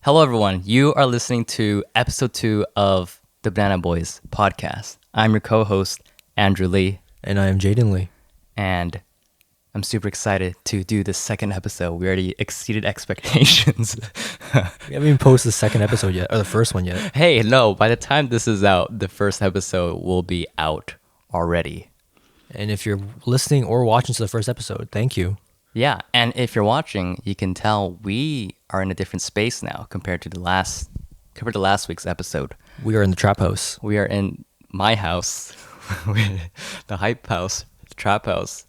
Hello, everyone. You are listening to episode 2 of the Banana Boys podcast. I'm your co host, Andrew Lee, And I am Jayden Lee. and I'm super excited to do the second episode. We already exceeded expectations. We haven't even posted the second episode yet, or the first one yet. Hey, no, by the time this is out, the first episode will be out already. And if you're listening or watching to the first episode, thank you. Yeah, and if you're watching, you can tell we are in a different space now compared to last week's episode. We are in the trap house. We are in my house, the hype house, the trap house.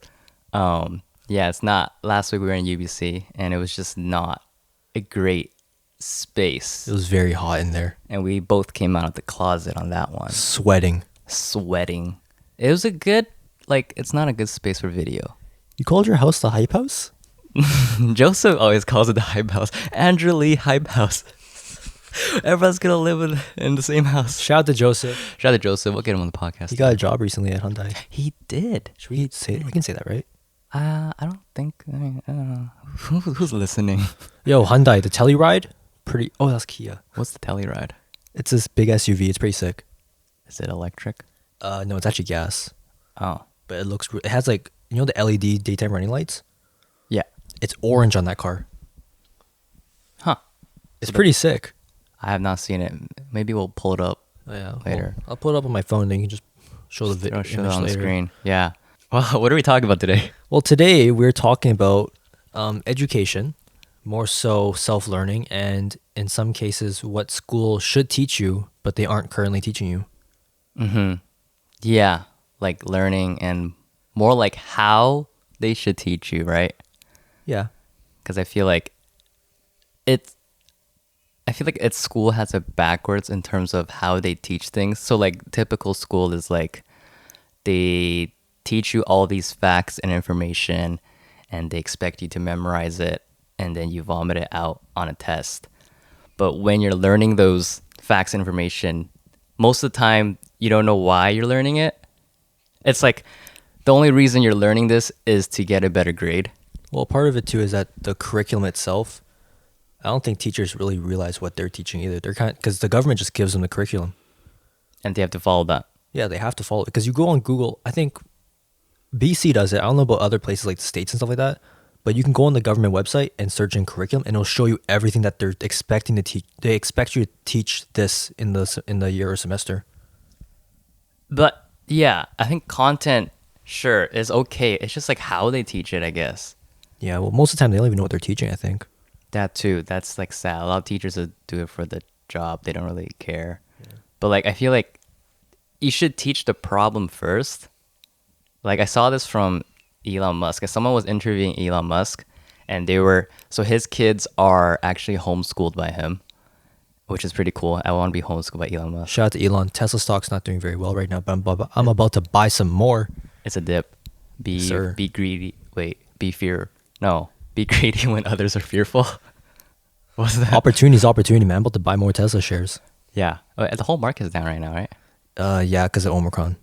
Yeah, it's not. Last week we were in UBC, and it was just not a great space. It was very hot in there. And we both came out of the closet on that one, Sweating. sweating. It was a good, it's not a good space for video. You called your house the hype house? Joseph always calls it the hype house. Andrew Lee hype house. Everyone's gonna live in the same house. Shout out to Joseph. Shout out to Joseph. We'll get him on the podcast. He got a job recently at Hyundai. He did. Should we say it? We can say that, right? I don't think. I don't know. Who's listening? Yo, Hyundai, the Telluride? Pretty. Oh, that's Kia. What's the Telluride? It's this big SUV. It's pretty sick. Is it electric? No, it's actually gas. Oh, But it looks. It has the LED daytime running lights? yeah. It's orange on that car. Huh. It's pretty sick. I have not seen it. Maybe we'll pull it up. Oh, yeah. Later. I'll put it up on my phone, then you can just show the video. Show it on the screen. Yeah. Well, what are we talking about today? Well, today we're talking about education, more so self-learning, and in some cases, what school should teach you, but they aren't currently teaching you. Mm-hmm. Yeah, like learning and more like how they should teach you, right? Yeah. Because I feel like its school has it backwards in terms of how they teach things. So like typical school is like they teach you all these facts and information and they expect you to memorize it and then you vomit it out on a test. But when you're learning those facts and information, most of the time you don't know why you're learning it. It's like the only reason you're learning this is to get a better grade. Well, part of it too is that the curriculum itself, I don't think teachers really realize what they're teaching either. They're because the government just gives them the curriculum. And they have to follow that. Yeah, they have to follow it. Because you go on Google, I think BC does it. I don't know about other places like the States and stuff like that. But you can go on the government website and search in curriculum, and it'll show you everything that they're expecting to teach. They expect you to teach this in the year or semester. But yeah, I think content, sure, is okay. It's just like how they teach it, I guess. Yeah, well, most of the time they don't even know what they're teaching, I think. That too. That's like sad. A lot of teachers that do it for the job. They don't really care. Yeah. But like, I feel like you should teach the problem first. Like I saw this from Elon Musk. Someone was interviewing Elon Musk, and so his kids are actually homeschooled by him, which is pretty cool. I want to be homeschooled by Elon Musk. Shout out to Elon. Tesla stock's not doing very well right now, but I'm about to buy some more. It's a dip. Be greedy. Wait, be greedy when others are fearful. What's that? Opportunity, man. I'm about to buy more Tesla shares. Yeah. The whole market is down right now, right? Yeah, because of Omicron.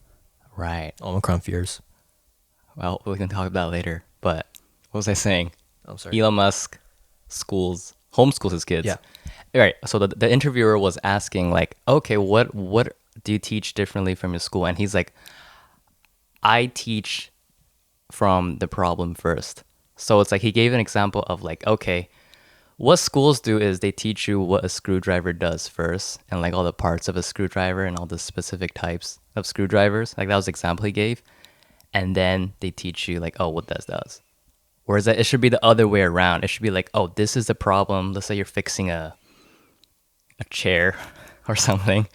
Right. Omicron fears. Well, we can talk about that later. But what was I saying? I'm sorry. Elon Musk homeschools his kids. Yeah. All right. So the interviewer was asking like, okay, what do you teach differently from your school? And he's like, I teach from the problem first. So it's like he gave an example of like, okay, what schools do is they teach you what a screwdriver does first and like all the parts of a screwdriver and all the specific types of screwdrivers. Like that was the example he gave. And then they teach you like, oh, what this does. Whereas it should be the other way around. It should be like, oh, this is the problem. Let's say you're fixing a chair or something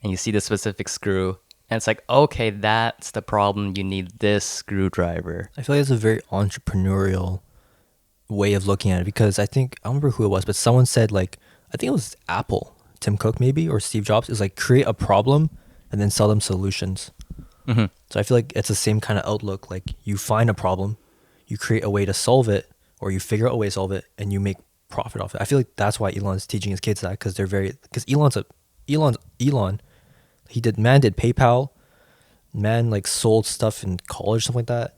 and you see the specific screw. And it's like, okay, that's the problem. You need this screwdriver. I feel like it's a very entrepreneurial way of looking at it because I don't remember who it was, but someone said like, I think it was Apple, Tim Cook maybe, or Steve Jobs, is like create a problem and then sell them solutions. Mm-hmm. So I feel like it's the same kind of outlook. Like you find a problem, you create a way to solve it, or you figure out a way to solve it, and you make profit off it. I feel like that's why Elon's teaching his kids that because Elon. He did PayPal, man like sold stuff in college, something like that.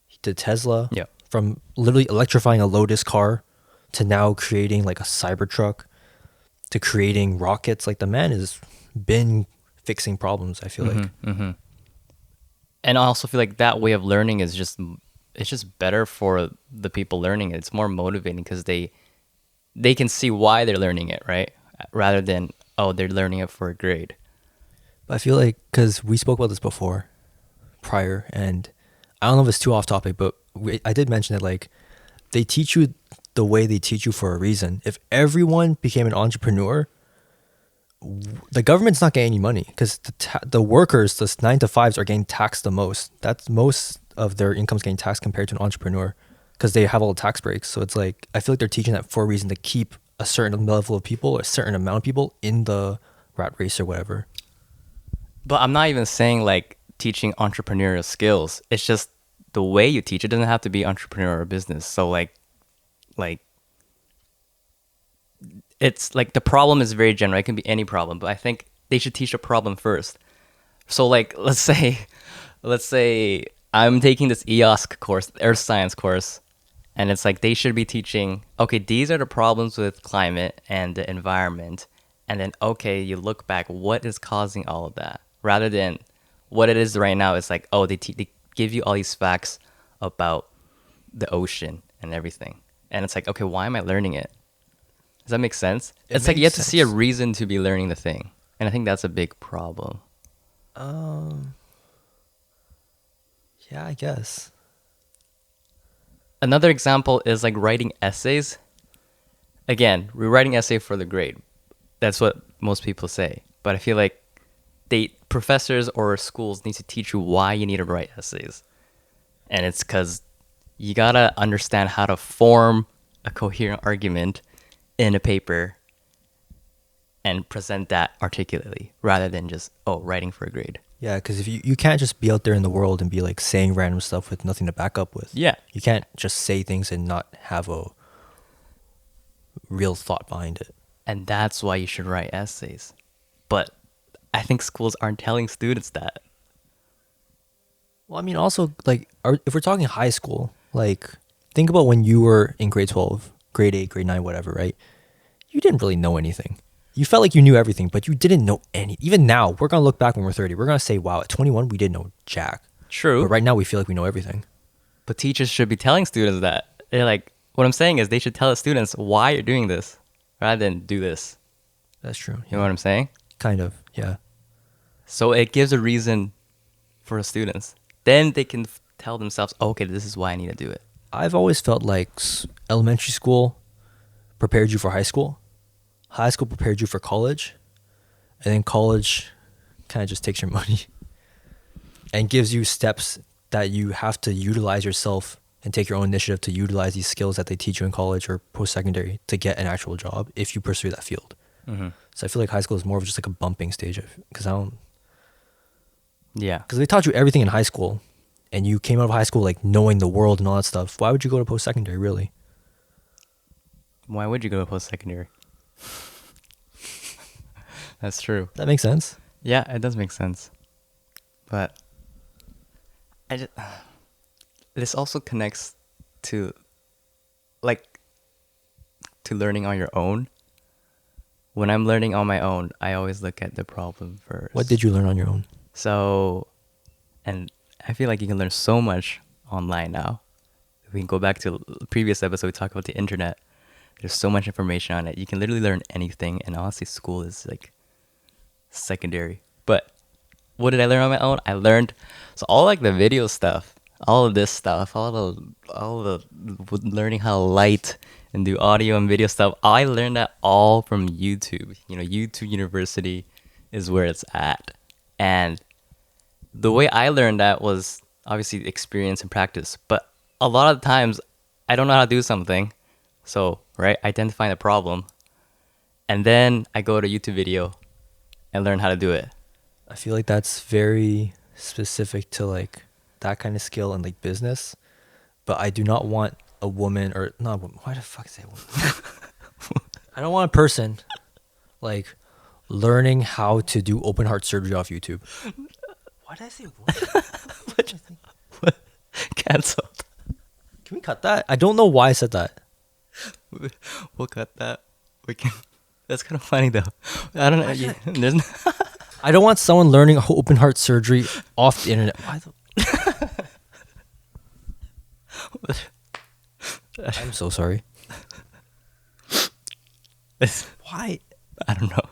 He did Tesla. Yeah. From literally electrifying a Lotus car to now creating like a Cybertruck. to creating rockets. Like the man has been fixing problems, I feel like. And I also feel like that way of learning is just it's just better for the people learning it. It's more motivating because they can see why they're learning it, right? Rather than oh they're learning it for a grade. But I feel like because we spoke about this before, prior, and I don't know if it's too off topic, but I did mention it. Like they teach you the way they teach you for a reason. If everyone became an entrepreneur, the government's not getting any money because the workers, the 9 to 5s, are getting taxed the most. That's most of their income's getting taxed compared to an entrepreneur because they have all the tax breaks. So it's like I feel like they're teaching that for a reason to keep a certain level of people, a certain amount of people in the rat race or whatever. But I'm not even saying like teaching entrepreneurial skills. It's just the way you teach it doesn't have to be entrepreneur or business. So like it's like the problem is very general. It can be any problem, but I think they should teach the problem first. So like let's say I'm taking this EOSC course, Earth Science course, and it's like they should be teaching, okay, these are the problems with climate and the environment. And then okay, you look back, what is causing all of that? Rather than what it is right now, it's like, oh, they give you all these facts about the ocean and everything. And it's like, okay, why am I learning it? Does that make sense? It It's like you makes have to see a sense. reason to be learning the thing. And I think that's a big problem. Yeah, I guess. Another example is like writing essays. Again, we're writing essay for the grade. That's what most people say. But I feel like professors or schools need to teach you why you need to write essays. And it's because you gotta understand how to form a coherent argument in a paper and present that articulately rather than just writing for a grade. Yeah, because if you can't just be out there in the world and be like saying random stuff with nothing to back up with. Yeah. You can't just say things and not have a real thought behind it. And that's why you should write essays. But I think schools aren't telling students that. Well, I mean, also, like, if we're talking high school, like, think about when you were in grade 12, grade 8, grade 9, whatever, right? You didn't really know anything. You felt like you knew everything, but you didn't know any. Even now, we're going to look back when we're 30. We're going to say, wow, at 21, we didn't know jack. True. But right now, we feel like we know everything. But teachers should be telling students that. They're like, what I'm saying is they should tell the students why you're doing this rather than do this. That's true. You know what I'm saying? Kind of, yeah. So it gives a reason for the students. Then they can tell themselves, okay, this is why I need to do it. I've always felt like elementary school prepared you for high school prepared you for college, and then college kind of just takes your money and gives you steps that you have to utilize yourself and take your own initiative to utilize these skills that they teach you in college or post-secondary to get an actual job if you pursue that field. So I feel like high school is more of just like a bumping stage because Yeah. they taught you everything in high school and you came out of high school like knowing the world and all that stuff. Why would you go to post-secondary, really? Why would you go to post-secondary? That's true. That makes sense. Yeah, it does make sense. But this also connects to like to learning on your own. When I'm learning on my own, I always look at the problem first. What did you learn on your own? So, and I feel like you can learn so much online now. If we can go back to the previous episode, we talked about the internet. There's so much information on it. You can literally learn anything. And honestly, school is like secondary. But what did I learn on my own? I learned all like the video stuff, all of this stuff, all the learning how to light and do audio and video stuff. I learned that all from YouTube. YouTube University is where it's at. And the way I learned that was obviously experience and practice. But a lot of times I don't know how to do something. So, right, identifying the problem. And then I go to YouTube video and learn how to do it. I feel like that's very specific to like that kind of skill and like business. But I do not want a woman or not a woman. Why the fuck say woman? I don't want a person like learning how to do open heart surgery off YouTube. Why did I say woman? What? Cancelled. Can we cut that? I don't know why I said that. We'll cut that. We can. That's kind of funny though. I don't know. Yeah, there's I don't want someone learning open heart surgery off the internet. Why I'm so sorry. Why? I don't know.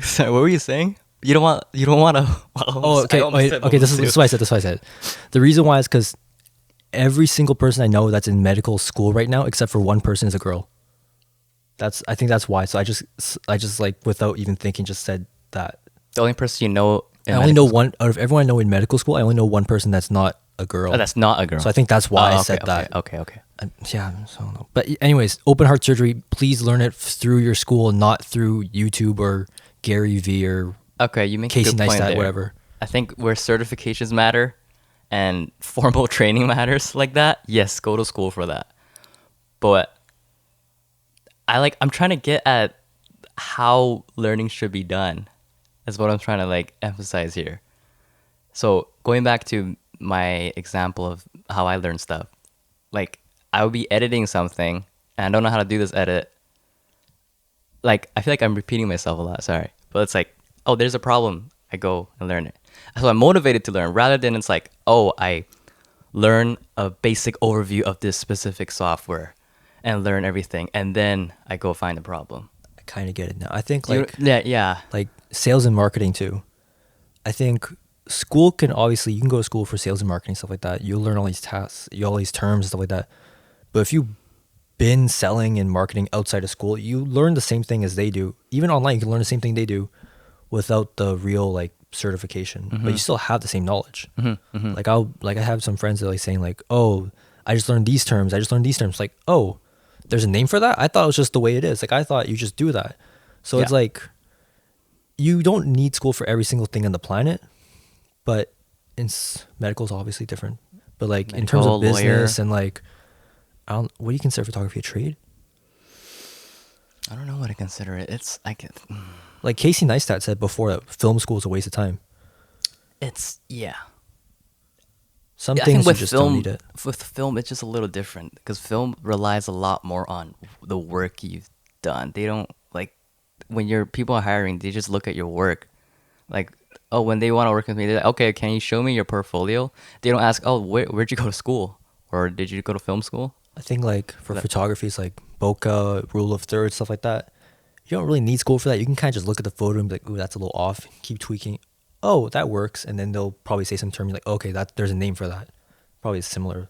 Sorry, what were you saying? You don't want to. Oh, okay. Okay, this is why I said. This is why I said. The reason why is because every single person I know that's in medical school right now, except for one person, is a girl. I think that's why. So I just like without even thinking, just said that. The only person you know. I only know one out of everyone I know in medical school. I only know one person that's not a girl. Oh, that's not a girl. So I think that's why I said okay, that. Okay. Yeah, so I don't know. But anyways, open heart surgery. Please learn it through your school, not through YouTube or Gary V or Okay, you make Casey a good point Neistat, there. whatever. I think where certifications matter and formal training matters like that, yes, go to school for that. But I'm trying to get at how learning should be done. Is what I'm trying to like emphasize here. So going back to my example of how I learn stuff, like I would be editing something and I don't know how to do this edit. Like I feel like I'm repeating myself a lot, sorry. But it's like, oh, there's a problem. I go and learn it. So I'm motivated to learn rather than it's like, oh, I learn a basic overview of this specific software and learn everything and then I go find the problem. I kind of get it now. I think yeah. like sales and marketing too. I think school can obviously you can go to school for sales and marketing stuff like that. You'll learn all these tasks, all these terms and stuff like that. But if you've been selling and marketing outside of school, you learn the same thing as they do. Even online, you can learn the same thing they do without the real like certification. But you still have the same knowledge. Like I have some friends that are like saying like, oh, I just learned these terms. Like, oh, there's a name for that? I thought it was just the way it is. Like I thought you just do that. So it's like you don't need school for every single thing on the planet, but medical is obviously different. But like in terms of business and like, what do you consider photography a trade? I don't know what I consider it. Like Casey Neistat said before that film school is a waste of time. Some things you just don't need it. With film, it's just a little different because film relies a lot more on the work you've done. They don't like when people are hiring, they just look at your work. Like, oh, when they want to work with me, they're like, okay, can you show me your portfolio? They don't ask, oh, where'd you go to school? Or did you go to film school? I think like for photography, it's like bokeh, rule of thirds, stuff like that. You don't really need school for that. You can kind of just look at the photo and be like, ooh, that's a little off. Keep tweaking. Oh, that works. And then they'll probably say some term. You're like, okay, there's a name for that. Probably similar.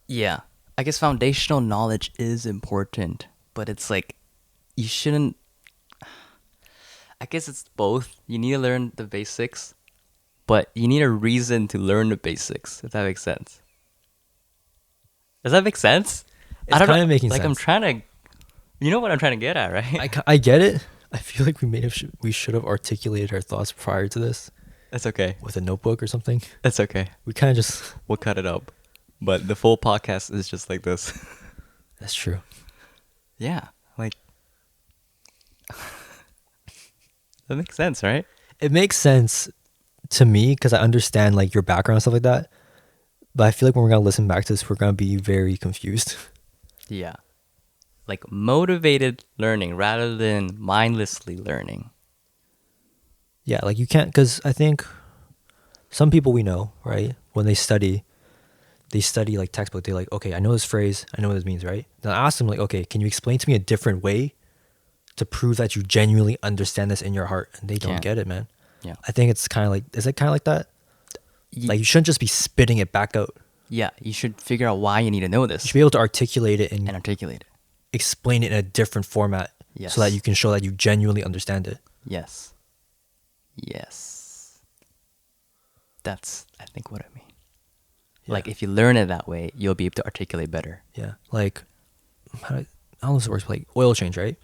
Yeah. I guess foundational knowledge is important, but it's like you shouldn't. I guess it's both. You need to learn the basics, but you need a reason to learn the basics, if that makes sense. Does that make sense? It's kind of making like sense. I'm trying to, you know what I'm trying to get at, right? I get it. I feel like we should have articulated our thoughts prior to this. That's okay. With a notebook or something. That's okay. We kind of just... We'll cut it up. But the full podcast is just like this. That's true. Yeah. Like... That makes sense, right? It makes sense to me because I understand like your background and stuff like that. But I feel like when we're going to listen back to this, we're going to be very confused. Yeah. Like motivated learning rather than mindlessly learning. Yeah, like you can't, because I think some people we know, right, when they study like textbook. They're like, okay, I know this phrase, I know what this means, right? Then I ask them like, okay, can you explain to me a different way to prove that you genuinely understand this in your heart? And they don't get it, man. Yeah. I think it's kind of like, is it kind of like that? Like you shouldn't just be spitting it back out. Yeah, you should figure out why you need to know this. You should be able to articulate it and articulate it. Explain it in a different format. Yes. So that you can show that you genuinely understand it. Yes. That's, I think, what I mean. Yeah. Like, if you learn it that way, you'll be able to articulate better. Yeah. Like, I don't know if it works, like oil change, right?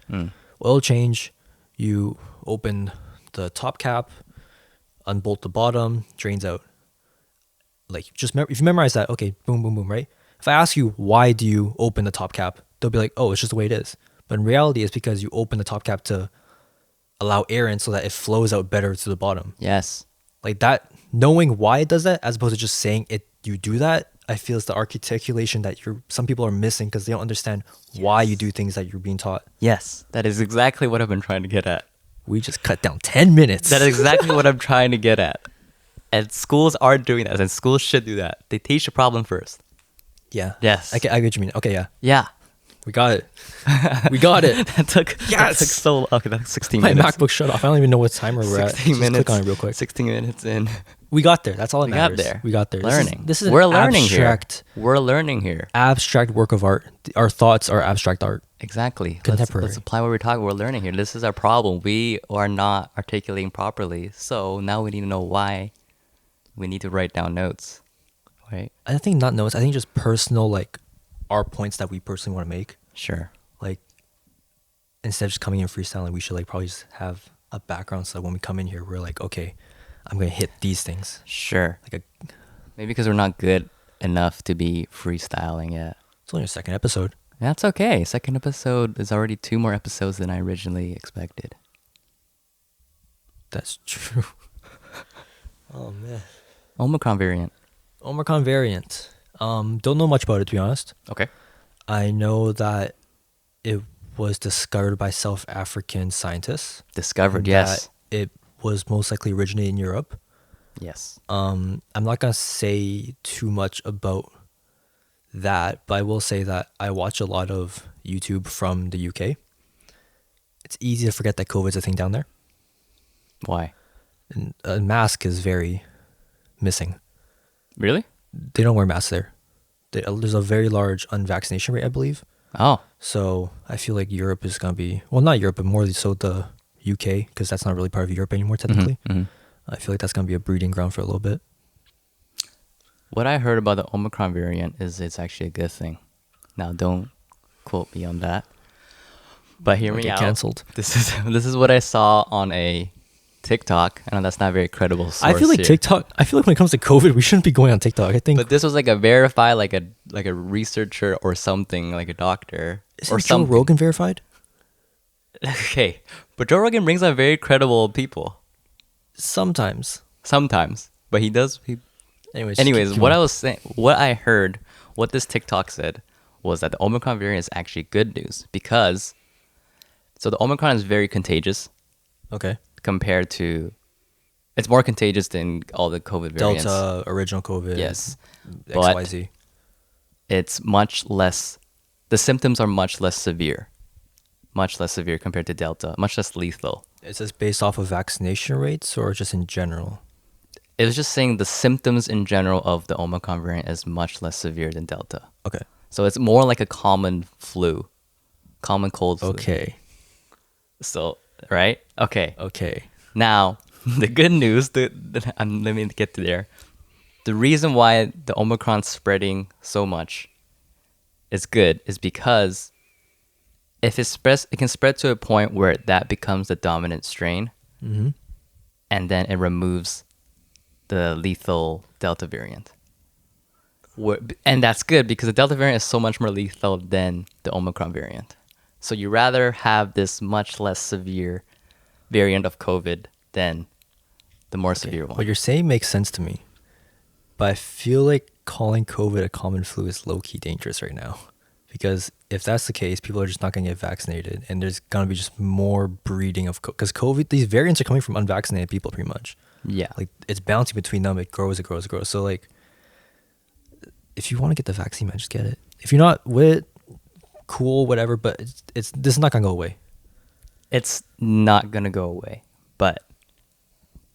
Oil change, you open the top cap, unbolt the bottom, drains out. Like, if you memorize that, okay, boom, boom, boom, right? If I ask you, why do you open the top cap? They'll be like, oh, it's just the way it is. But in reality, it's because you open the top cap to allow air in so that it flows out better to the bottom. Yes. Like that, knowing why it does that, as opposed to just saying it, you do that, I feel it's the articulation that some people are missing because they don't understand why you do things that you're being taught. Yes, that is exactly what I've been trying to get at. We just cut down 10 minutes. That is exactly what I'm trying to get at. And schools are doing that, and schools should do that. They teach the problem first. Yeah. Yes. I get what you mean. Okay, yeah. Yeah. We got it. We got it. That took so okay, that's 16 My minutes. MacBook shut off. I don't even know what timer we're at. 16 Just minutes. click on it real quick. 16 minutes in. We got there. That's all that We got matters. there. We got there. Learning. This is We're an learning abstract, here. We're learning here. abstract work of art. Our thoughts are abstract art. Exactly. Contemporary. Let's apply what we're talking. We're learning here. This is our problem. We are not articulating properly. So now we need to know why. We need to write down notes. Right? I think not notes. I think just personal, like, our points that we personally want to make. Sure. Like, instead of just coming in freestyling, we should, like, probably just have a background so that when we come in here, we're like, okay, I'm going to hit these things. Sure. Like, Maybe because we're not good enough to be freestyling yet. it's only a second episode. That's okay. Second episode is already 2 more episodes than I originally expected. That's true. Oh, man. Omicron variant. Omicron variant. Don't know much about it, to be honest. Okay. I know that it was discovered by South African scientists. Discovered, that yes. It was most likely originated in Europe. Yes. I'm not gonna say too much about that, but I will say that I watch a lot of YouTube from the UK. It's easy to forget that COVID's a thing down there. Why? And a mask is very missing. Really? They don't wear masks there. There's a very large unvaccination rate, I believe. Oh. So I feel like Europe is gonna be, well, not Europe, but more so the UK, because that's not really part of Europe anymore technically. Mhm. I feel like that's gonna be a breeding ground for a little bit. What I heard about the Omicron variant is it's actually a good thing. Now, don't quote me on that. But hear Or me get out. canceled. This is what I saw on a TikTok. I know that's not a very credible source. I feel like here. TikTok. I feel like when it comes to COVID, we shouldn't be going on TikTok. I think. But this was like a verified, like a researcher or something, like a doctor Isn't or Joe something. Rogan verified? Okay, but Joe Rogan brings on very credible people Sometimes. sometimes. But he does. Anyways. Anyways, what I was saying, what I heard, what this TikTok said was that the Omicron variant is actually good news because, so the Omicron is very contagious Okay. compared to, it's more contagious than all the COVID variants. Delta, original COVID. Yes, but XYZ. it's much less, the symptoms are much less severe compared to Delta, much less lethal. Is this based off of vaccination rates or just in general? It was just saying the symptoms in general of the Omicron variant is much less severe than Delta. Okay. So it's more like a common flu, common cold flu. Okay. So, right? Okay. Okay. Now, the good news, let me get to there. The reason why the Omicron's spreading so much is good is because if it spreads, it can spread to a point where that becomes the dominant strain, Mm-hmm. and then it removes the lethal Delta variant. And that's good because the Delta variant is so much more lethal than the Omicron variant. So you rather have this much less severe variant of COVID than the more severe one. What you're saying makes sense to me, but I feel like calling COVID a common flu is low-key dangerous right now. Because if that's the case, people are just not going to get vaccinated, and there's going to be just more breeding of because COVID, these variants are coming from unvaccinated people pretty much. Yeah. Like it's bouncing between them, it grows. So like, if you want to get the vaccine, man, just get it. If you're not with it, cool, whatever. But this is not gonna go away. It's not going to go away. But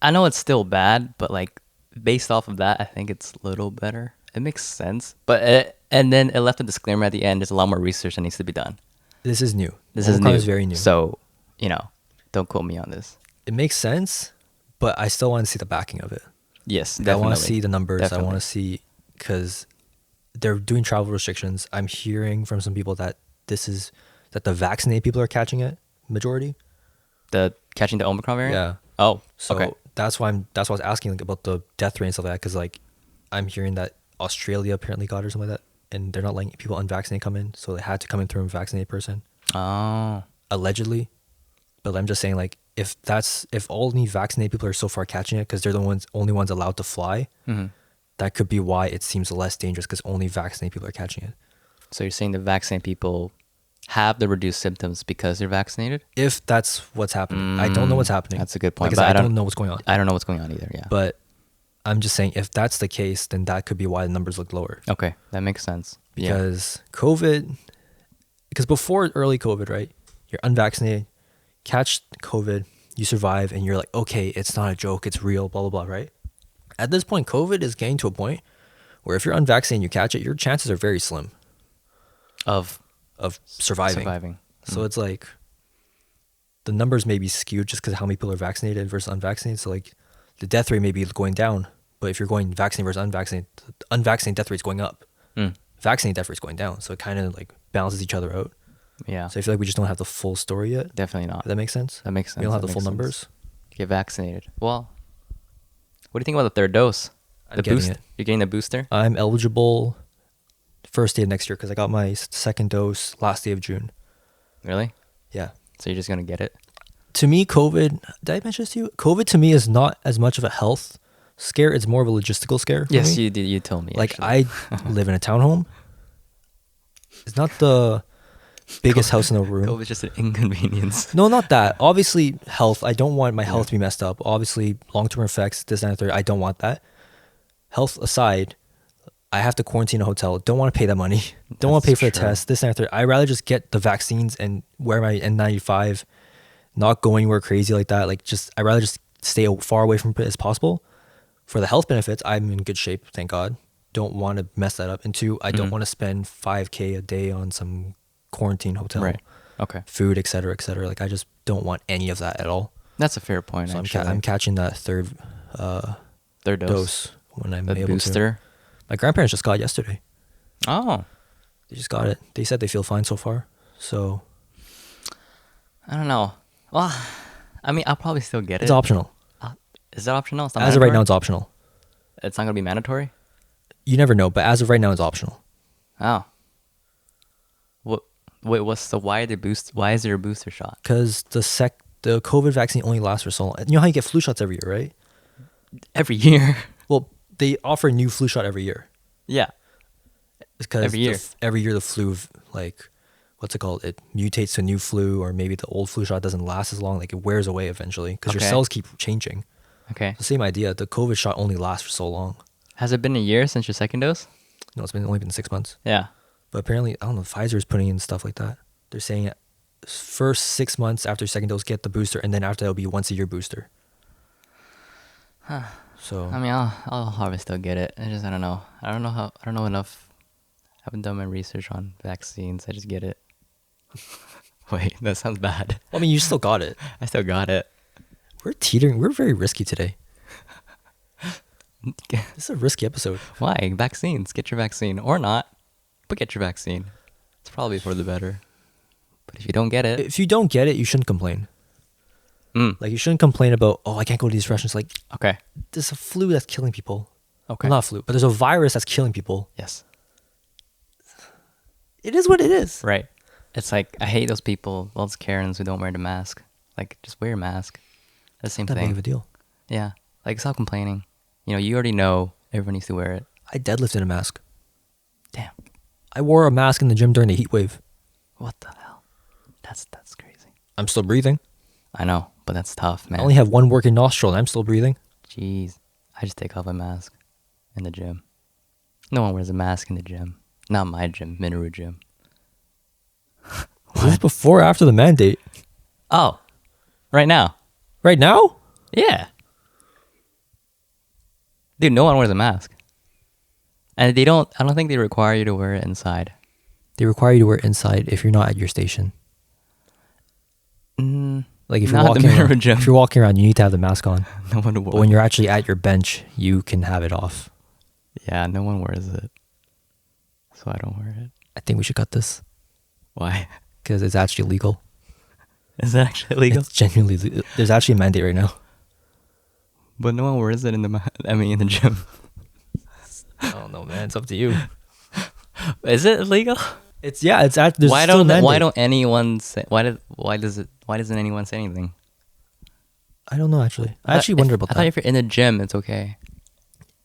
I know it's still bad, but like based off of that, I think it's a little better. It makes sense. But and then it left a disclaimer at the end. There's a lot more research that needs to be done. This is new. This is Omicron new. is very new. So, don't quote me on this. It makes sense, but I still want to see the backing of it. Yes, I definitely. want to see the numbers. Definitely. I want to see because they're doing travel restrictions. I'm hearing from some people that that the vaccinated people are catching it majority. The catching the Omicron variant? Yeah. Oh, So okay. that's why I was asking like about the death rate and stuff like that because like I'm hearing that Australia apparently got it or something like that, and they're not letting people unvaccinated come in, so they had to come in through a vaccinated person Oh, allegedly. But I'm just saying like if only vaccinated people are so far catching it because they're the only ones allowed to fly, mm-hmm. that could be why it seems less dangerous because only vaccinated people are catching it. So you're saying the vaccinated people have the reduced symptoms because they're vaccinated? If that's what's happening, I don't know what's happening. That's a good point. Like But I don't know what's going on. I don't know what's going on either. Yeah. But I'm just saying, if that's the case, then that could be why the numbers look lower. Okay, that makes sense. Because COVID, because before early COVID, right? You're unvaccinated, catch COVID, you survive, and you're like, okay, it's not a joke, it's real, blah, blah, blah, right? At this point, COVID is getting to a point where if you're unvaccinated and you catch it, your chances are very slim Of surviving. So it's like the numbers may be skewed just because how many people are vaccinated versus unvaccinated. So like the death rate may be going down, but if you're going vaccinated versus unvaccinated, the unvaccinated death rate is going up. Vaccinated death rate is going down. So it kind of like balances each other out. Yeah. So I feel like we just don't have the full story yet. Definitely not. If that makes sense? That makes sense. We don't have That the full makes sense. numbers. Get vaccinated. Well, what do you think about the third dose? I'm The getting boost? it. You're getting the booster? I'm eligible first day of next year because I got my second dose last day of June. Really? Yeah. So you're just gonna get it? To me, COVID, did I mention this to you? COVID to me is not as much of a health scare. It's more of a logistical scare. For Yes, me. you did. You told me. Like actually. I live in a townhome. It's not the biggest house in the room. COVID's just an inconvenience. No, not that. Obviously, health. I don't want my health to be messed up. Obviously, long-term effects, this and the third. I don't want that. Health aside, I have to quarantine in a hotel. Don't want to pay that money. Don't want to pay That's for the true. test, this and the third. I'd rather just get the vaccines and wear my N95, not go anywhere crazy like that. Like I'd rather just stay far away from it as possible. For the health benefits, I'm in good shape, thank God. Don't want to mess that up. And two, I don't want to spend $5,000 a day on some quarantine hotel, Right. Okay. food, et cetera, et cetera. Like I just don't want any of that at all. That's a fair point. So actually. I'm catching that third third dose when I'm The able to. booster. My grandparents just got it yesterday. Oh, They just got it. They said they feel fine so far. So I don't know. Well, I mean, I'll probably still get it. it's optional. Is that optional? It's not As of right now, mandatory? it's optional. It's not gonna be mandatory. You never know, but as of right now, it's optional. Oh. What? Wait, why is there a booster shot? Because the COVID vaccine only lasts for so long. You know how you get flu shots every year, right? Every year. Well, they offer a new flu shot every year. Yeah. Because Every year. Every year the flu, like, what's it called? It mutates to a new flu, or maybe the old flu shot doesn't last as long. Like, it wears away eventually because your Okay. cells keep changing. Okay. The same idea. The COVID shot only lasts for so long. Has it been a year since your second dose? No, it's only been 6 months. Yeah. But apparently, I don't know, Pfizer's putting in stuff like that. They're saying first 6 months after second dose, get the booster, and then after that, it'll be once a year booster. Huh. So I mean, I'll probably still get it. I don't know. I don't know enough. I haven't done my research on vaccines. I just get it. Wait, that sounds bad. I mean, you still got it. I still got it. We're teetering. We're very risky today. This is a risky episode. Why? Vaccines. Get your vaccine. Or not. But get your vaccine. It's probably for the better. But if you don't get it. If you don't get it, you shouldn't complain. Like, you shouldn't complain about, oh, I can't go to these restaurants. Like, Okay. there's a flu that's killing people. Okay. Well, not flu, but there's a virus that's killing people. Yes. It is what it is. Right. It's like, I hate those people, those Karens who don't wear the mask. Like, just wear a mask. That's the same Not thing. big of a deal. Yeah. Like, stop complaining. You know, you already know everyone needs to wear it. I deadlifted a mask. Damn. I wore a mask in the gym during the heat wave. What the hell? That's crazy. I'm still breathing. I know, but that's tough, man. I only have one working nostril and I'm still breathing. Jeez. I just take off my mask in the gym. No one wears a mask in the gym. Not my gym, Minoru gym. Was this before or after the mandate? Oh, right now. Right now? Yeah. Dude, no one wears a mask. And I don't think they require you to wear it inside. They require you to wear it inside if you're not at your station. Like, if you're Not walking the Minoru around, gym. if you're walking around, you need to have the mask on. No one But wears when you're actually at your bench, you can have it off. Yeah, no one wears it. So I don't wear it. I think we should cut this Why? because it's actually legal. Is it actually illegal? It's genuinely there's actually a mandate right now. But no one wears it in in the gym. I don't know, man. It's up to you. Is it illegal? It's there's still a mandate. Why don't anyone say why doesn't anyone say anything? I don't know actually. I actually wonder about I thought that. if you're in the gym, it's okay.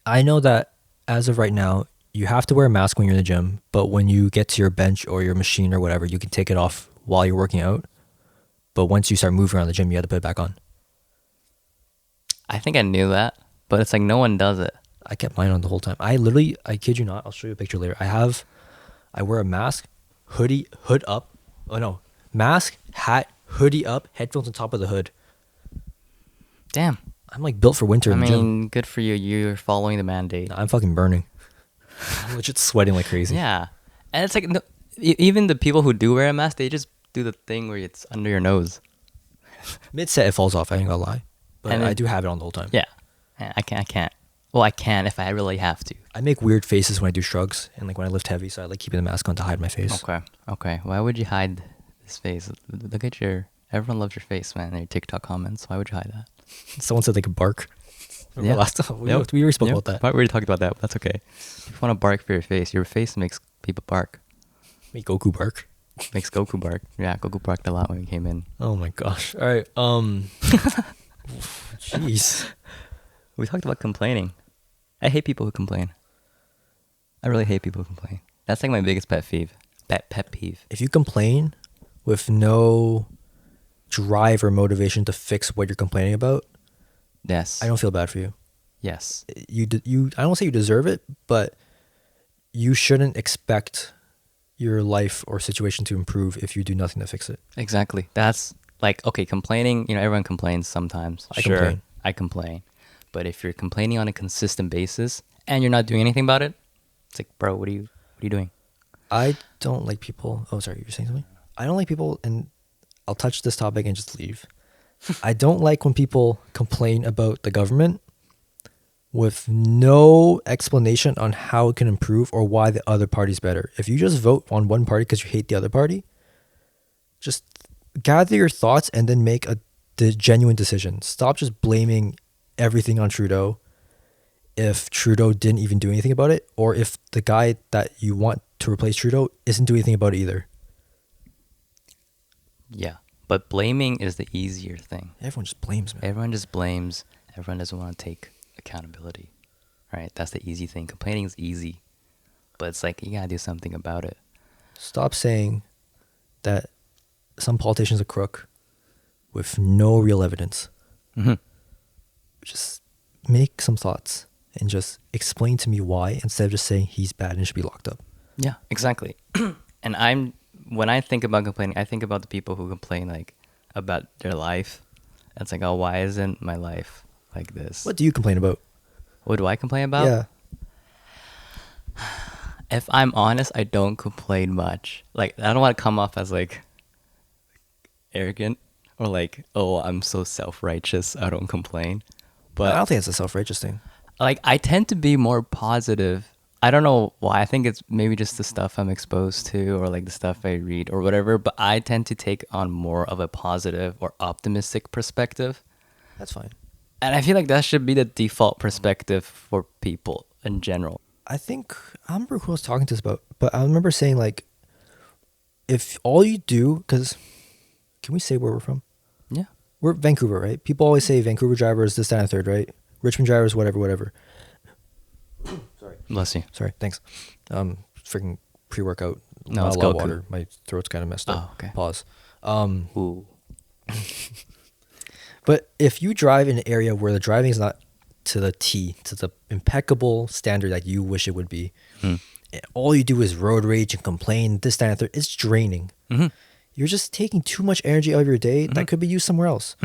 I know that as of right now, you have to wear a mask when you're in the gym, but when you get to your bench or your machine or whatever, you can take it off while you're working out. But once you start moving around the gym, you have to put it back on. I think I knew that, but it's like no one does it. I kept mine on the whole time. I kid you not, I'll show you a picture later. I wear a mask, hood up. Oh no, mask, hat, hoodie up, headphones on top of the hood. Damn. I'm like built for winter I in the gym. mean, good for you. You're following the mandate. Nah, I'm fucking burning. I'm legit sweating like crazy. Yeah, and it's like no, even the people who do wear a mask, they just do the thing where it's under your nose. Mid set, it falls off. I ain't gonna lie, but And I then- do have it on the whole time. Yeah, I can't. I can't. Well, I can if I really have to. I make weird faces when I do shrugs and like when I lift heavy, so I like keeping the mask on to hide my face. Okay. Okay. Why would you hide this face? Look at your. Everyone loves your face, man. In your TikTok comments. Why would you hide that? Someone said they could bark. Remember Yeah. last time we Yep. already spoke Yep. about that. We already talked about that, but that's okay. If you want to bark for your face makes people bark. Make Goku bark. Makes Goku bark. Yeah, Goku barked a lot when we came in. Oh my gosh. All right. Jeez. We talked about complaining. I hate people who complain. I really hate people who complain. That's like my biggest pet peeve. Pet peeve. If you complain with no drive or motivation to fix what you're complaining about, Yes. I don't feel bad for you. Yes. You I don't say you deserve it, but you shouldn't expect your life or situation to improve if you do nothing to fix it. Exactly. That's like, okay, complaining, everyone complains sometimes. I Sure, complain. I complain. But if you're complaining on a consistent basis and you're not doing anything about it, it's like, bro, what are you doing? I don't like people. Oh, sorry, you were saying something? I don't like people, and I'll touch this topic and just leave. I don't like when people complain about the government with no explanation on how it can improve or why the other party's better. If you just vote on one party because you hate the other party, just gather your thoughts and then make the genuine decision. Stop just blaming everything on Trudeau if Trudeau didn't even do anything about it, or if the guy that you want to replace Trudeau isn't doing anything about it either. Yeah. But blaming is the easier thing. Everyone just blames, man. Everyone just blames. Everyone doesn't want to take accountability. Right? That's the easy thing. Complaining is easy. But it's like, you got to do something about it. Stop saying that some politician's a crook with no real evidence. Mm-hmm. Just make some thoughts and just explain to me why instead of just saying he's bad and should be locked up. Yeah, exactly. And when I think about complaining, I think about the people who complain like about their life. It's like, oh, why isn't my life like this? What do you complain about? What do I complain about? Yeah. If I'm honest, I don't complain much. Like, I don't want to come off as like arrogant or like, oh, I'm so self-righteous, I don't complain. But I But don't think it's a self-righteous thing. like, I tend to be more positive. I don't know why. I think it's maybe just the stuff I'm exposed to or like the stuff I read or whatever, but I tend to take on more of a positive or optimistic perspective. That's fine. And I feel like that should be the default perspective for people in general. I think, I don't remember who I was talking to this about, but I remember saying like, if all you do, because can we say where we're from? Yeah. We're Vancouver, right? People always say Vancouver drivers, this, that, and the third, right? Richmond drivers, whatever. Bless you. Sorry, thanks. Freaking pre-workout. No, not it's a lot of Goku. water. My throat's kind of messed up. Oh, okay. Pause. Ooh. But if you drive in an area where the driving is not to the T, to the impeccable standard that you wish it would be, and all you do is road rage and complain, this, that, and the third, it's draining. Mm-hmm. You're just taking too much energy out of your day that could be used somewhere else.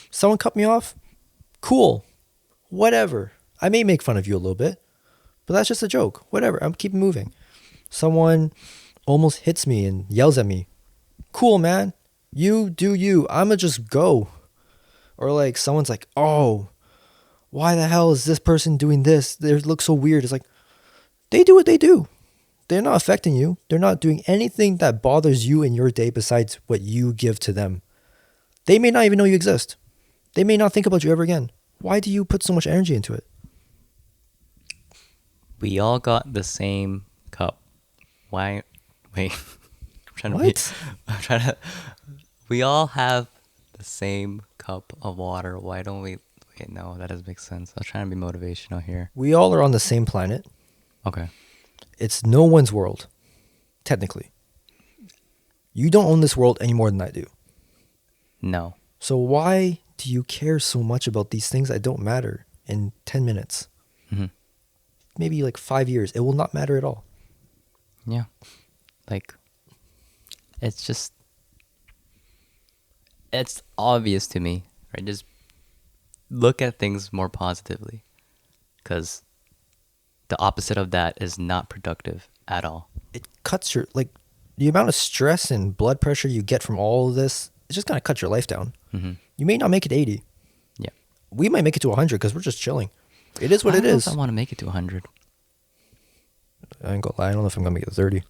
Someone cut me off, cool, whatever. I may make fun of you a little bit, but that's just a joke. Whatever, I'm keeping moving. Someone almost hits me and yells at me. Cool, man. You do you. I'ma just go. Or like someone's like, oh, why the hell is this person doing this? They look so weird. It's like, they do what they do. They're not affecting you. They're not doing anything that bothers you in your day besides what you give to them. They may not even know you exist. They may not think about you ever again. Why do you put so much energy into it? We all got the same cup. Why? Wait. I'm trying to What? I'm trying to. We all have the same cup of water. Why don't we? Wait, no, that doesn't make sense. I was trying to be motivational here. We all are on the same planet. Okay. It's no one's world, technically. You don't own this world any more than I do. No. So why do you care so much about these things that don't matter in 10 minutes? Hmm. Maybe like 5 years. It will not matter at all. Yeah. Like, it's just, it's obvious to me, right? Just look at things more positively, because the opposite of that is not productive at all. It cuts your, like, the amount of stress and blood pressure you get from all of this, it's just going to cut your life down. Mm-hmm. You may not make it 80. Yeah. We might make it to 100 because we're just chilling. It is what I it don't know is. if I want to make it to 100. I ain't gonna lie. I don't know if I'm going to make it to 30.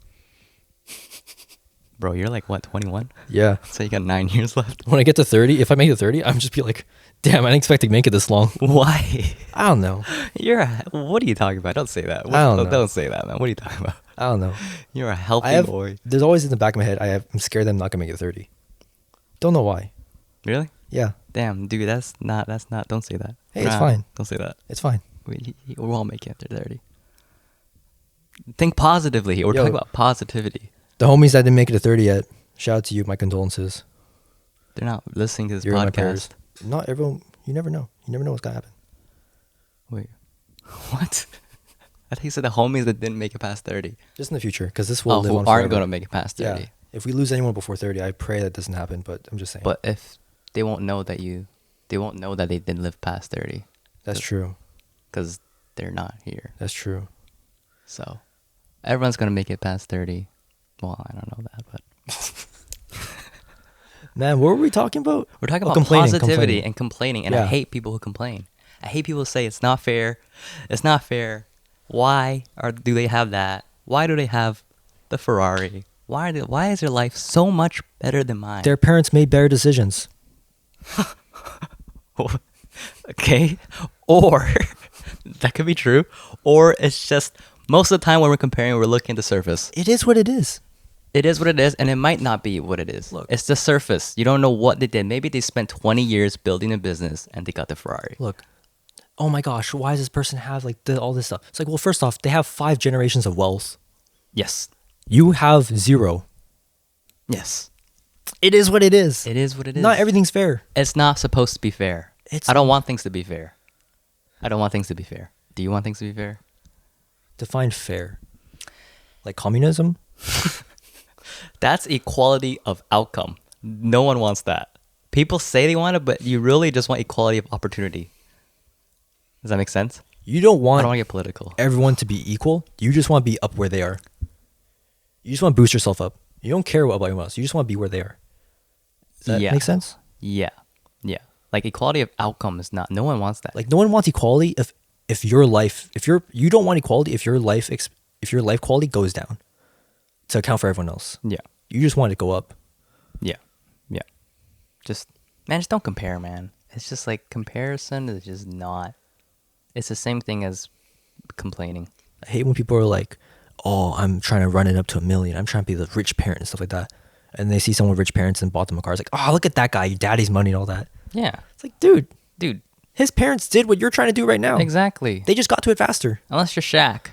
Bro, you're like, what, 21? Yeah. So you got 9 years left. When I get to 30, if I make it to 30, I'm just be like, damn, I didn't expect to make it this long. Why? I don't know. What are you talking about? Don't say that. I don't know. Don't say that, man. What are you talking about? I don't know. You're a healthy boy. There's always in the back of my head, I'm scared that I'm not going to make it to 30. Don't know why. Really? Yeah. Damn, dude, that's not, don't say that. Hey, it's fine. Don't say that. It's fine. We'll all make it to 30. Think positively. We're Yo. talking about positivity. The homies that didn't make it to 30 yet, shout out to you. My condolences. They're not listening to this You're in my podcast. prayers. Not everyone. You never know. You never know what's going to happen. Wait, what? I think you said the homies that didn't make it past 30. Just in the future, because this will live who on aren't forever. going to make it past 30. Yeah. If we lose anyone before 30, I pray that doesn't happen, but I'm just saying. But if they won't know that they didn't live past 30. That's true. Because they're not here. That's true. So everyone's going to make it past 30. Well, I don't know that, but Man, what were we talking about? we're talking about complaining, positivity and complaining. And I Yeah. hate people who complain. I hate people who say it's not fair. It's not fair. Why do they have that? Why do they have the Ferrari? Why is their life so much better than mine? Their parents made better decisions. Okay, or that could be true, or it's just most of the time when we're comparing, we're looking at the surface. It is what it is. It is what it is, and it might not be what it is. Look. It's the surface. You don't know what they did. Maybe they spent 20 years building a business and they got the Ferrari. Look, oh my gosh, why does this person have like all this stuff? It's like, well, first off, they have 5 generations of wealth. Yes. You have 0. Yes. It is what it is. It is what it is. Not everything's fair. It's not supposed to be fair. It's- I don't want things to be fair. I don't want things to be fair. Do you want things to be fair? Define fair. Like communism? That's equality of outcome. No one wants that. People say they want it, but you really just want equality of opportunity. Does that make sense? You don't I want don't want to get political. everyone to be equal. You just want to be up where they are. You just want to boost yourself up. You don't care about anyone else. You just want to be where they are. Does that Yeah. make sense? Yeah. Yeah. Like equality of outcome is not, no one wants that. Like no one wants equality if your life, you don't want equality if your life quality goes down to account for everyone else. Yeah. You just want it to go up. Yeah. Yeah. Just don't compare, man. It's just like comparison is just not, it's the same thing as complaining. I hate when people are like, "Oh, I'm trying to run it up to 1 million. I'm trying to be the rich parent and stuff like that." And they see someone with rich parents and bought them a car. It's like, "Oh, look at that guy, your daddy's money and all that." Yeah. It's like, dude, Dude, his parents did what you're trying to do right now. exactly. They just got to it faster. Unless you're Shaq.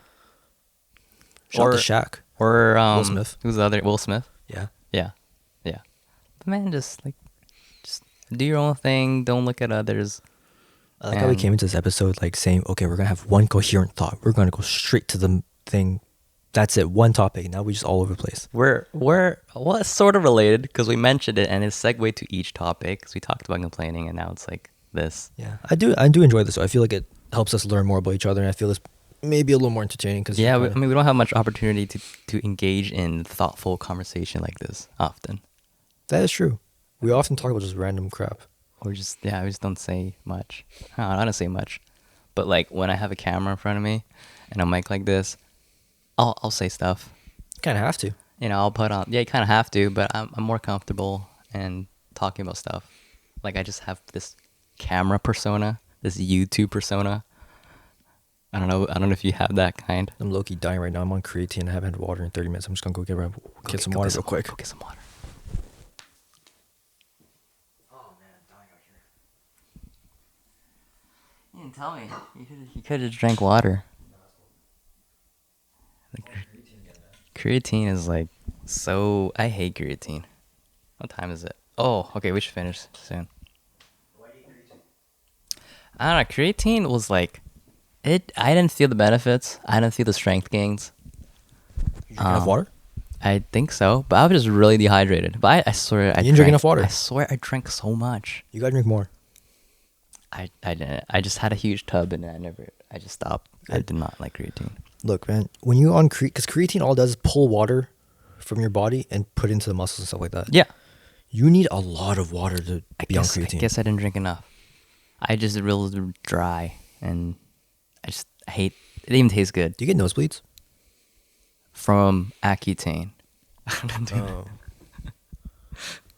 Shout out to Shaq. Or Will Smith. Who's the other? Will Smith. Yeah. Yeah. Yeah. But man, just do your own thing. Don't look at others. I like how we came into this episode like saying, okay, we're gonna have one coherent thought. We're gonna go straight to the thing. That's it, one topic. Now we just all over the place. We're well, it's sort of related because we mentioned it and it's segued to each topic. Because we talked about complaining and now it's like this. Yeah, I do enjoy this. So I feel like it helps us learn more about each other, and I feel this maybe a little more entertaining because Yeah, I mean, we don't have much opportunity to engage in thoughtful conversation like this often. that is true. We often talk about just random crap. Or just, we just don't say much. I don't say much. But like when I have a camera in front of me and a mic like this, I'll say stuff. You kind of have to. You know, I'll put on, yeah, you kind of have to, but I'm more comfortable in talking about stuff. Like I just have this camera persona, this YouTube persona. I don't know if you have that kind. I'm low-key dying right now. I'm on creatine. I haven't had water in 30 minutes. I'm just gonna go get some water real quick. Go get some water. Oh man, I'm dying out here. You didn't tell me. You could have just drank water. Creatine is like so. I hate creatine. What time is it? Oh, okay. We should finish soon. I don't know. Creatine was like it. I didn't feel the benefits. I didn't feel the strength gains. You drink enough water? I think so, but I was just really dehydrated. But I swear, I You didn't drink drank- enough water. I swear, I drank so much. You gotta drink more. I didn't. I just had a huge tub and I just stopped. I did not like creatine. Look, man, when you on because creatine all it does is pull water from your body and put it into the muscles and stuff like that. Yeah. You need a lot of water to be on creatine. I guess I didn't drink enough. I just real dry and I hate. It didn't even taste good. Do you get nosebleeds? From Accutane. Oh.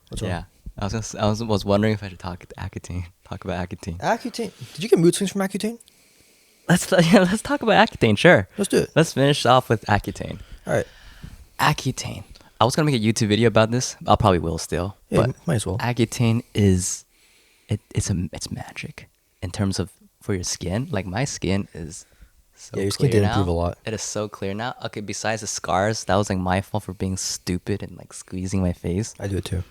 What's wrong? Yeah. I was wondering if I should talk about Accutane. Accutane. Did you get mood swings from Accutane? Let's talk about Accutane. Sure. Let's do it. Let's finish off with Accutane. All right. Accutane. I was gonna make a YouTube video about this. I'll probably will still. Yeah, But might as well. Accutane is it's magic in terms of for your skin. Like my skin is so Yeah, your skin clear did now. improve a lot. It is so clear now. Okay, besides the scars, that was like my fault for being stupid and like squeezing my face. I do it too.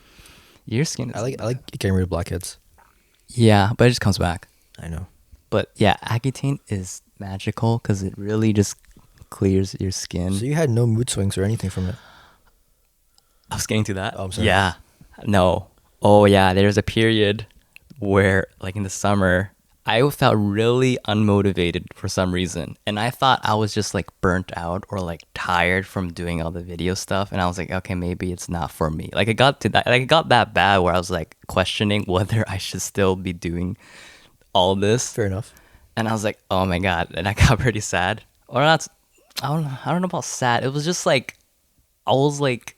Your skin is I like getting rid of blackheads. yeah, but it just comes back. I know. But yeah, Accutane is magical because it really just clears your skin. So you had no mood swings or anything from it. I was getting to that. Oh, I'm sorry. Yeah. No. Oh yeah, there's a period where like in the summer I felt really unmotivated for some reason. And I thought I was just like burnt out or like tired from doing all the video stuff. And I was like, okay, maybe it's not for me. Like it got to that like it got that bad where I was like questioning whether I should still be doing all this. Fair enough. And I was like, oh my God. And I got pretty sad. Or not I don't know about sad. It was just like I was like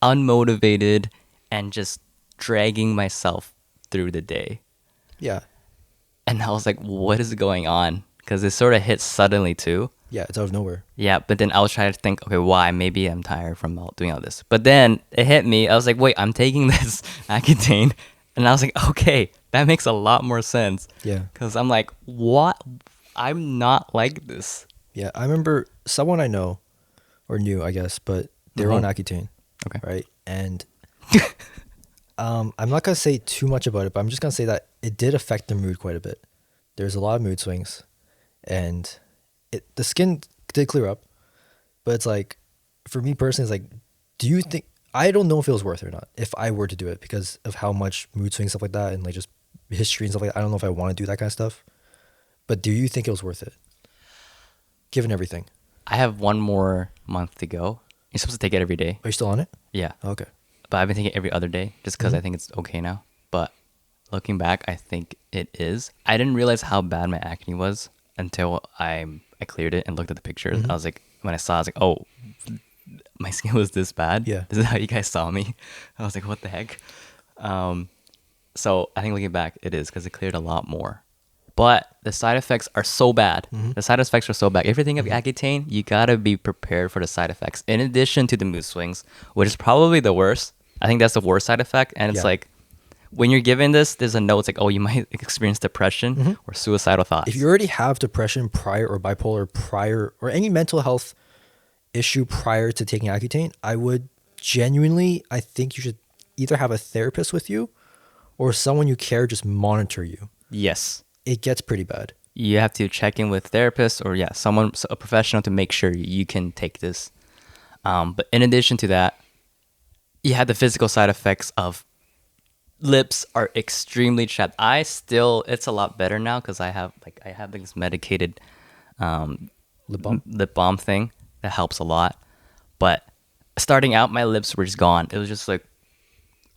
unmotivated and just dragging myself through the day. Yeah. And I was like, what is going on? Because it sort of hit suddenly too. Yeah, it's out of nowhere. Yeah, but then I was trying to think, okay, why? Maybe I'm tired from doing all this. But then it hit me. I was like, wait, I'm taking this Accutane. And I was like, okay, that makes a lot more sense. Yeah. Because I'm like, what? I'm not like this. Yeah, I remember someone I know, or knew, I guess, but they were on Mhm. Accutane. Okay. Right? And I'm not going to say too much about it, but I'm just going to say that it did affect their mood quite a bit. There's a lot of mood swings, and the skin did clear up, but it's like, for me personally, it's like, do you think, I don't know if it was worth it or not, if I were to do it, because of how much mood swings, stuff like that, and like just history and stuff like that. I don't know if I want to do that kind of stuff, but do you think it was worth it? Given everything. I have one more month to go. You're supposed to take it every day. Are you still on it? Yeah. Okay. But I've been taking it every other day just because Mhm. I think it's okay now. But looking back, I think it is. I didn't realize how bad my acne was until I cleared it and looked at the pictures. Mhm. I was like, when I saw, I was like, oh, my skin was this bad. Yeah. This is how you guys saw me. I was like, what the heck? So I think looking back, it is because it cleared a lot more. But the side effects are so bad. Mhm. The side effects are so bad. If you think of Accutane, you gotta be prepared for the side effects. In addition to the mood swings, which is probably the worst. I think that's the worst side effect. And it's Yeah. like when you're given this, there's a note. It's like, oh, you might experience depression Mhm. or suicidal thoughts. If you already have depression prior, or bipolar prior, or any mental health issue prior to taking Accutane, I would genuinely, I think you should either have a therapist with you or someone you care just monitor you. Yes. It gets pretty bad. You have to check in with therapists or someone, a professional to make sure you can take this. But in addition to that, you have the physical side effects of lips are extremely chapped. It's a lot better now because I have this medicated Lip balm? lip balm thing that helps a lot. But starting out, my lips were just gone. It was just like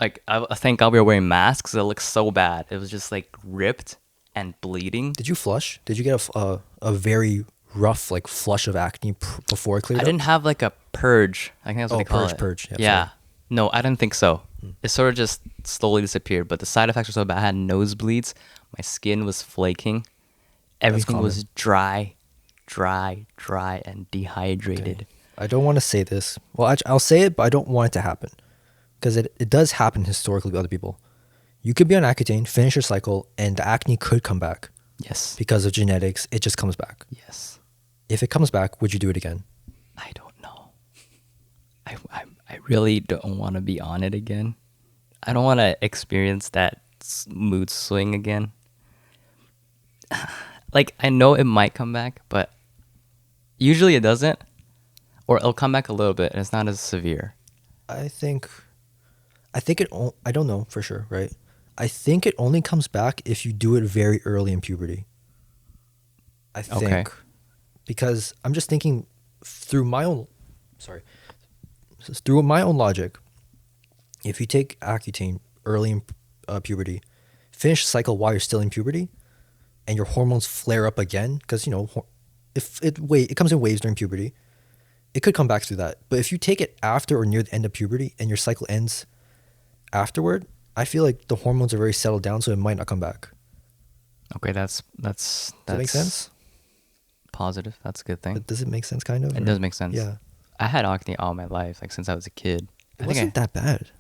I thank God we were wearing masks. It looked so bad. It was just like ripped and bleeding. Did you flush? Did you get a very rough like flush of acne before it cleared I up? didn't have like a purge. I think that's what they call purge, it. purge. Yeah, Yeah. sorry. No, I didn't think so. It sort of just slowly disappeared, but the side effects were so bad. I had nosebleeds. My skin was flaking. Everything was dry, and dehydrated. I don't want to say this. Well, I'll say it, but I don't want it to happen. Because it does happen historically with other people. You could be on Accutane, finish your cycle, and the acne could come back. Yes. Because of genetics, it just comes back. Yes. If it comes back, would you do it again? I don't know. I really don't want to be on it again. I don't want to experience that mood swing again. Like, I know it might come back, but usually it doesn't, or it'll come back a little bit and it's not as severe. I think I don't know for sure, right? I think it only comes back if you do it very early in puberty. I think. Okay. Because I'm just thinking through my own through my own logic, if you take Accutane early in puberty, finish the cycle while you're still in puberty, and your hormones flare up again, because if it comes in waves during puberty, it could come back through that. But if you take it after or near the end of puberty and your cycle ends afterward, I feel like the hormones are very settled down, so it might not come back. Okay, that's Does that make sense? positive. That's a good thing. But does it make sense, kind of? It does make sense. Yeah. I had acne all my life, like since I was a kid. It wasn't that bad.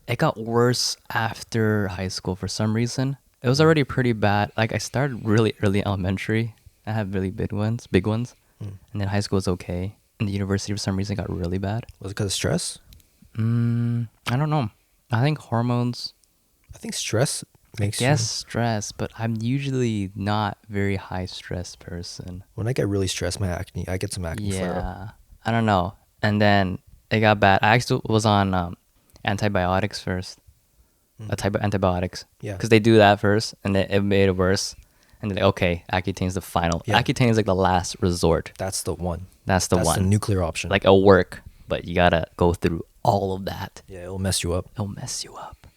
It got worse after high school for some reason. It was already pretty bad. Like, I started really early in elementary. I had really big ones. And then high school was okay. And the university for some reason got really bad. Was it because of stress? I don't know. I think hormones. I think stress makes Yes, stress, but I'm usually not very high stress person. When I get really stressed, I get some acne flare up. Yeah, I don't know. And then it got bad. I actually was on antibiotics first. A type of antibiotics. Yeah. Because they do that first, and then it made it worse. And then, okay, Accutane's the final. Yeah. Accutane is like the last resort. That's the one. That's the That's one. the nuclear option. Like, it'll work, but you gotta go through all of that. Yeah, it'll mess you up. It'll mess you up.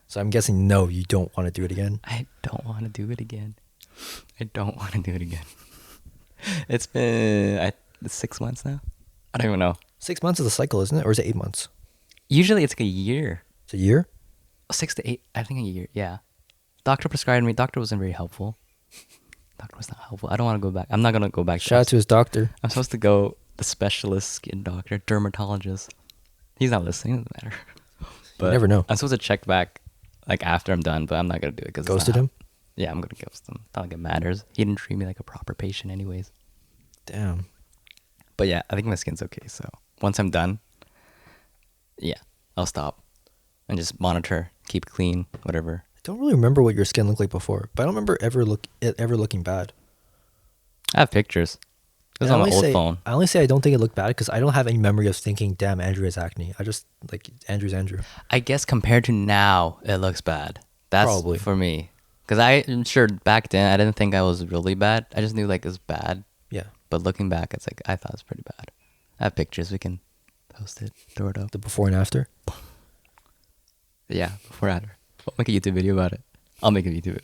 So I'm guessing no, you don't want to do it again. I don't want to do it again. I don't want to do it again. It's been 6 months now. I don't even know. 6 months is the cycle, isn't it? Or is it 8 months? Usually it's like a year. It's a year? 6 to 8. I think a year. Yeah. Doctor prescribed me. Doctor wasn't very helpful. Doctor was not helpful. I don't want to go back. I'm not gonna go back. Shout out to his doctor. I'm supposed to go the specialist skin doctor, dermatologist. He's not listening. Doesn't matter. But You never know. I'm supposed to check back like after I'm done, but I'm not gonna do it because Ghosted him? Yeah, I'm gonna ghost him. Not like it matters. He didn't treat me like a proper patient, anyways. Damn. But yeah, I think my skin's okay. So once I'm done, yeah, I'll stop and just monitor, keep clean, whatever. I don't really remember what your skin looked like before, but I don't remember it ever looking bad. I have pictures. It was And on my old phone. I only say I don't think it looked bad because I don't have any memory of thinking, damn, Andrew has acne. I just, like, Andrew's Andrew. I guess compared to now, it looks bad. That's Probably. for me. Because I'm sure back then, I didn't think I was really bad. I just knew like it was bad. Yeah. But looking back, it's like, I thought it was pretty bad. I have pictures. We can post it, throw it up. The before and after. Yeah, before after. I'll make a YouTube video about it. I'll make a YouTube video.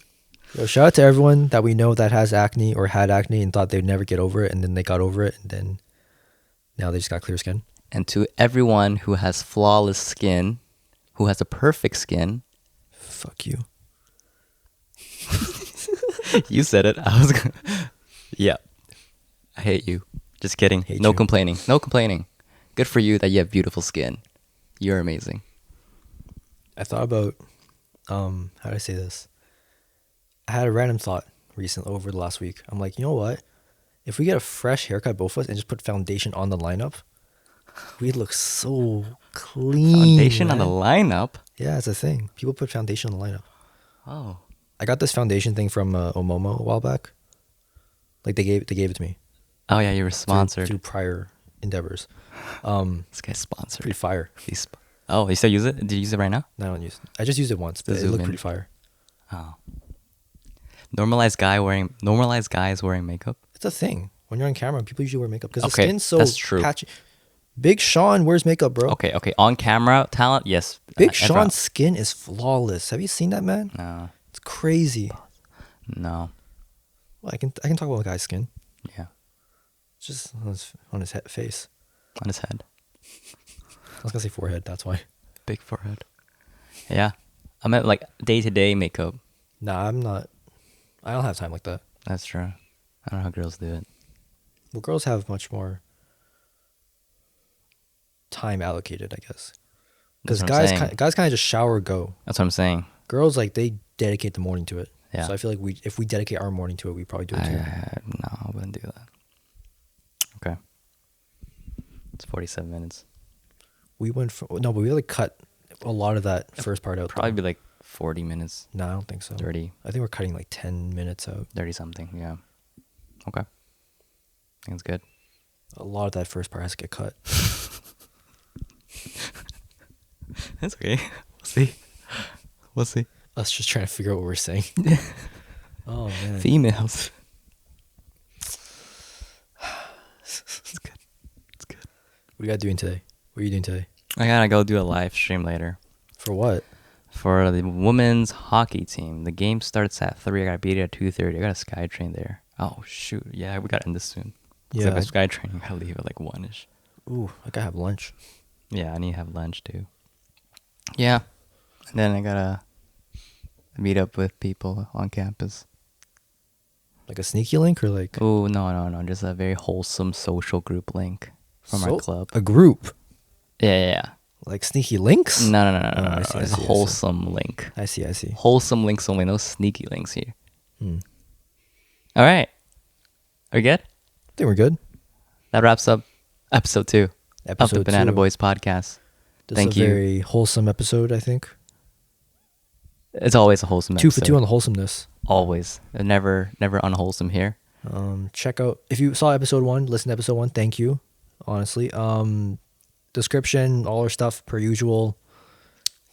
Yo, shout out to everyone that we know that has acne or had acne and thought they'd never get over it, and then they got over it, and then now they just got clear skin. And to everyone who has flawless skin, who has a perfect skin, Fuck you. you said it. I was gonna... Yeah. I hate you. Just kidding. Hate No you. complaining. No complaining. Good for you that you have beautiful skin. You're amazing. I thought about, how do I say this? I had a random thought recently over the last week. I'm like, you know what? If we get a fresh haircut, both of us, and just put foundation on the lineup, we'd look so clean. Foundation on the man. lineup? Yeah, it's a thing. People put foundation on the lineup. Oh. I got this foundation thing from Omomo a while back. Like they gave it to me Oh, yeah, you were sponsored. through prior endeavors. This guy's sponsored. Pretty fire. Oh, you still use it? Did you use it right now? No, I don't use it. I just used it once, but it zoom looked in. pretty fire. Oh. Normalized guys wearing makeup? It's a thing. When you're on camera, people usually wear makeup because Okay, the skin's so that's true. patchy. Big Sean wears makeup, bro. Okay. On camera talent, yes. Big Everyone- Sean's skin is flawless. Have you seen that, man? No. It's crazy. No. Well, I can talk about a guy's skin. Yeah. It's just on his face. On his head. I was gonna say forehead. That's why. Big forehead. Yeah. I meant like day-to-day makeup. Nah, I'm not. I don't have time like that. That's true. I don't know how girls do it. Well, girls have much more time allocated, I guess. Because That's what I'm saying. guys kind of just shower, go. That's what I'm saying. Girls, like, they dedicate the morning to it. Yeah. So I feel like if we dedicate our morning to it, we probably do it too. No, I wouldn't do that. Okay. It's 47 minutes. We went from no, but we like cut a lot of that first part out. Probably though. be like 40 minutes, No, I don't think so. 30, I think we're cutting like 10 minutes out. 30 something. Yeah. Okay. I think it's good. A lot of that first part has to get cut. That's okay. We'll see. We'll see. Us just trying to figure out what we're saying. Oh man. Females. It's good. It's good. What are you guys doing today? What are you doing today? I gotta go do a live stream later For what? for the women's hockey team. The game starts at 3. I gotta be there at 2:30. I got a SkyTrain there. Oh shoot! Yeah, we gotta end this soon. Yeah. Yeah. If a SkyTrain, you gotta leave at like 1ish. Ooh, I gotta have lunch. Yeah, I need to have lunch too. Yeah, and then I gotta meet up with people on campus. Like a sneaky link or like Oh no! Just a very wholesome social group link from our club. A group. Yeah. Like sneaky links? No. I It's see, a I see. wholesome link. I see. Wholesome links only. No sneaky links here. Hmm. All right. Are we good? I think we're good. That wraps up episode 2 of the Episode Banana 2. Boys podcast. This Thank is a you. very wholesome episode, I think. It's always a wholesome 2 episode. for 2 on the wholesomeness. Always. Never unwholesome here. Check out if you saw episode 1, listen to episode 1. Thank you, honestly. Description, all our stuff per usual.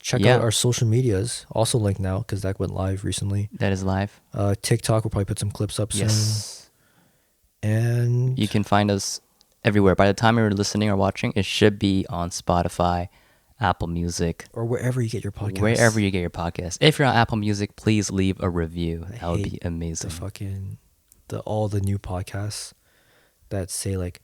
Check Yeah. out our social medias, also linked now because that went live recently. That is live. TikTok, we'll probably put some clips up soon. Yes. And You can find us everywhere. By the time you're listening or watching, it should be on Spotify, Apple Music, or wherever you get your podcast. wherever you get your podcast. If you're on Apple Music, please leave a review. I That would be hate amazing. all the new podcasts that say like,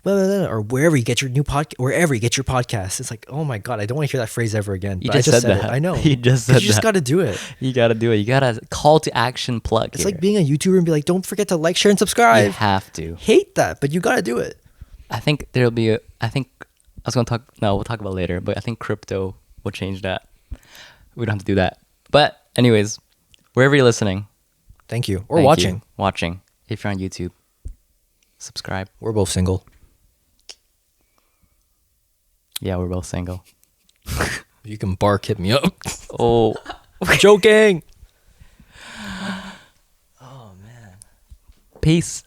well, or wherever you get your new podcast. It's like, oh my god, I don't want to hear that phrase ever again. You But just I just said said that. it. I know. You just said You just that. got to do it. You gotta do it. You gotta call to action plug. It's here. like being a YouTuber and be like, don't forget to like, share, and subscribe. You have to. Hate that, but you got to do it. I think there'll be I was gonna talk. No, we'll talk about it later. But I think crypto will change that. We don't have to do that. But anyways, wherever you're listening Thank you. Or thank watching. you. Watching. If you're on YouTube, subscribe. We're both single. Yeah, we're both single. You can bark, hit me up. Oh, Joking. peace.